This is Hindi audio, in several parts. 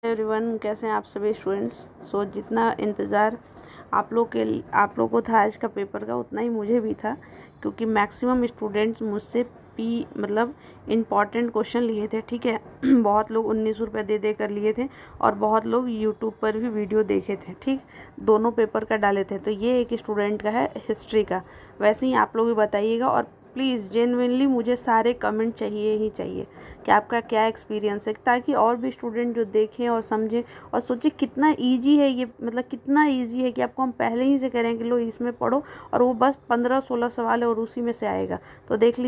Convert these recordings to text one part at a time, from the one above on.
एवरीवन, कैसे हैं आप सभी स्टूडेंट्स। जितना इंतज़ार आप लोग को था आज का पेपर का, उतना ही मुझे भी था, क्योंकि मैक्सिमम स्टूडेंट्स मुझसे मतलब इम्पॉर्टेंट क्वेश्चन लिए थे। ठीक है बहुत लोग 19 रुपये दे कर लिए थे और बहुत लोग यूट्यूब पर भी वीडियो देखे थे। ठीक, दोनों पेपर का डाले थे। तो ये एक स्टूडेंट का है हिस्ट्री का। वैसे ही आप लोग भी बताइएगा, और प्लीज़ जेन्युइनली मुझे सारे कमेंट चाहिए ही चाहिए कि आपका क्या एक्सपीरियंस है, ताकि और भी स्टूडेंट जो देखें और समझें और सोचें कितना इजी है ये, मतलब कितना इजी है कि आपको हम पहले ही से कह रहे हैं कि लो इसमें पढ़ो, और वो बस 15-16 सवाल है और उसी में से आएगा। तो देख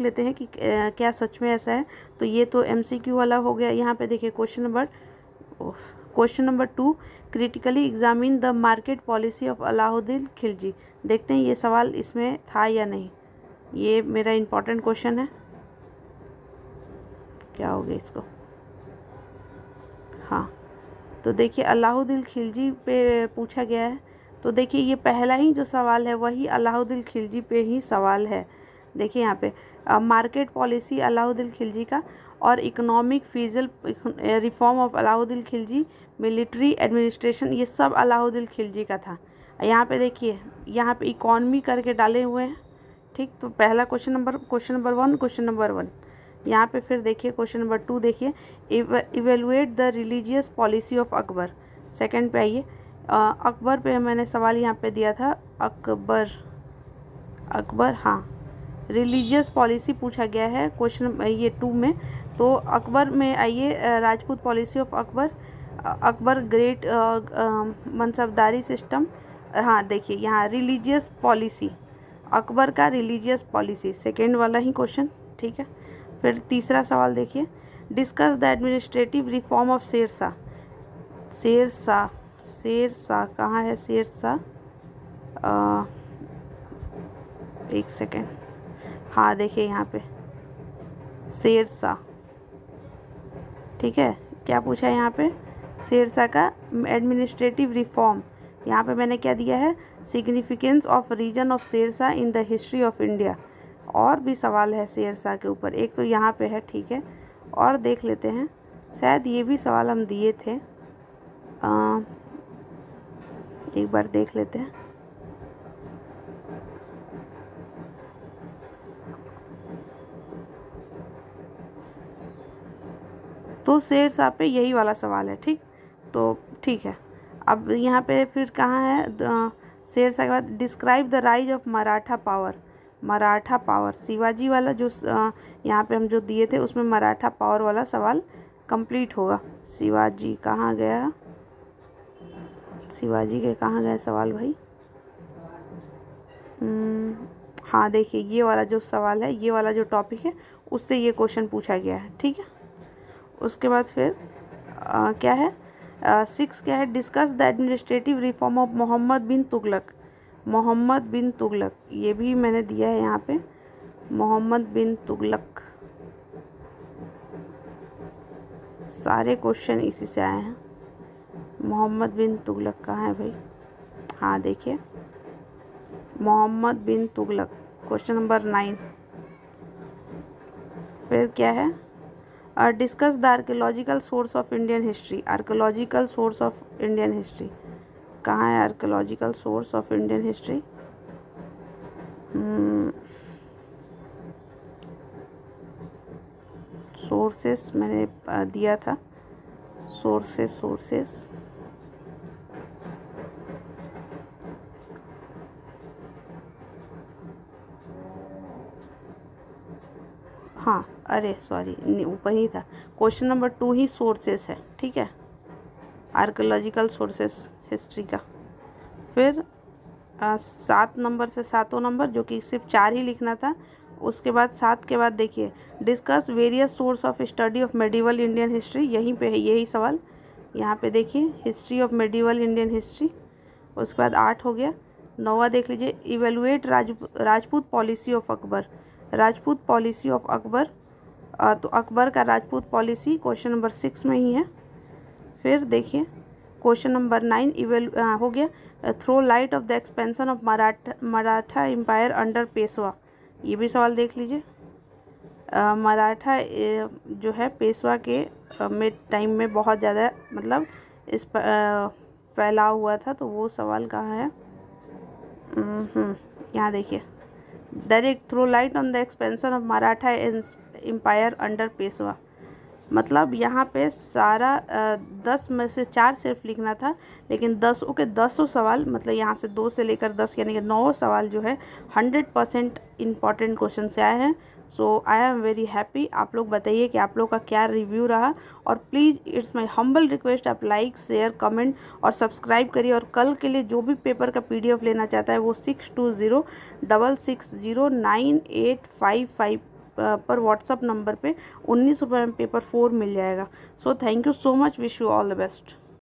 लेते हैं कि क्या सच में ऐसा है। तो ये तो MCQ वाला हो गया। यहाँ पे देखिए question number 2, critically examine the market policy of Alauddin Khilji. देखते हैं ये सवाल इसमें था या नहीं। ये मेरा इम्पोर्टेंट क्वेश्चन है। क्या हो गया इसको, हाँ। तो देखिए अलाउद्दीन खिलजी पे पूछा गया है। तो देखिए ये पहला ही जो सवाल है वही अलाउद्दीन खिलजी पे ही सवाल है। देखिए यहाँ पे मार्केट पॉलिसी अलाउद्दीन खिलजी का, और economic fiscal reform of Alauddin Khilji, military administration, ये सब अलाउद्दीन खिलजी का था। यहाँ पे देखिए, यहाँ पे इकॉनमी करके डाले हुए हैं। ठीक, तो पहला क्वेश्चन नंबर 1। यहाँ पे फिर देखिए क्वेश्चन नंबर 2 देखिए, evaluate the religious policy of Akbar. Second पे आइए, अकबर पे मैंने सवाल यहाँ पे दिया था। अकबर हाँ, रिलीजियस पॉलिसी पूछा गया है क्वेश्चन ये 2 में। तो अकबर में आइए, Rajput policy of Akbar, Akbar great मनसबदारी system. हाँ देखिए यहाँ रिलीजियस पॉलिसी, अकबर का रिलीजियस पॉलिसी, सेकेंड वाला ही क्वेश्चन। ठीक है, फिर तीसरा सवाल देखिए, discuss the administrative reform of Shershah कहाँ है शेरशाह, एक सेकेंड, हाँ देखिए यहाँ पे शेरशाह। ठीक है, क्या पूछा है यहाँ पे, शेरशाह का एडमिनिस्ट्रेटिव रिफॉर्म। यहाँ पे मैंने क्या दिया है, significance of region of Shershah in the history of India. और भी सवाल है शेरशाह के ऊपर, एक तो यहाँ पे है। ठीक है, और देख लेते हैं, शायद ये भी सवाल हम दिए थे, एक बार देख लेते हैं। तो शेरशाह पे यही वाला सवाल है। ठीक, तो ठीक है। अब यहाँ पे फिर कहाँ है, शेरशाह के बाद describe the rise of Maratha power. Shivaji वाला जो यहाँ पे हम जो दिए थे उसमें मराठा पावर वाला सवाल कंप्लीट होगा। शिवाजी कहाँ गया, शिवाजी के कहाँ गए सवाल भाई। हाँ देखिए ये वाला जो सवाल है, ये वाला जो टॉपिक है, उससे ये क्वेश्चन पूछा गया है। ठीक है, उसके बाद फिर क्या है, 6 क्या है, discuss the administrative reform of Muhammad bin Tughlaq. ये भी मैंने दिया है यहाँ पे, मोहम्मद बिन तुगलक। सारे क्वेश्चन इसी से आए हैं। मोहम्मद बिन तुगलक कहाँ है भाई, हाँ देखिए मोहम्मद बिन तुगलक, क्वेश्चन नंबर 9। फिर क्या है, discuss the archaeological source of Indian history. Archaeological source of Indian history कहाँ है, archaeological source of Indian history, sources मैंने दिया था, सोर्सेस हाँ, अरे सॉरी, ऊपर ही था, क्वेश्चन नंबर 2 ही सोर्सेस है। ठीक है, आर्कियोलॉजिकल सोर्सेस हिस्ट्री का। फिर 7 नंबर से 7वां नंबर, जो कि सिर्फ 4 ही लिखना था। उसके बाद 7 के बाद देखिए, discuss various source of study of medieval Indian history. यहीं पे है यही सवाल, यहाँ पे देखिए history of medieval Indian history. उसके बाद 8 हो गया। 9वां देख लीजिए, evaluate Rajput policy of Akbar. Rajput policy of Akbar, तो अकबर का राजपूत पॉलिसी क्वेश्चन नंबर 6 में ही है। फिर देखिए क्वेश्चन नंबर 9 हो गया, throw light of the expansion of Maratha empire under Peshwa. ये भी सवाल देख लीजिए। मराठा जो है पेशवा के में टाइम में बहुत ज़्यादा मतलब इस फैलाव हुआ था। तो वो सवाल कहाँ है? यहाँ देखिए, direct throw light on the expansion of Maratha empire under Peshwa. मतलब यहाँ पे सारा 10 में से 4 सिर्फ लिखना था, लेकिन 10 के 10 सवाल, मतलब यहाँ से 2 से लेकर 10 यानी कि 9 सवाल जो है 100% इम्पॉर्टेंट क्वेश्चन से आए हैं। सो आई एम वेरी हैप्पी। आप लोग बताइए कि आप लोग का क्या रिव्यू रहा, और please it's my humble request, आप लाइक शेयर कमेंट और सब्सक्राइब करिए। और कल के लिए जो भी पेपर का PDF लेना चाहता है वो 6206609855 पर व्हाट्सअप नंबर पे 19 रुपये में पेपर 4 मिल जाएगा। So thank you so much, wish you all the best.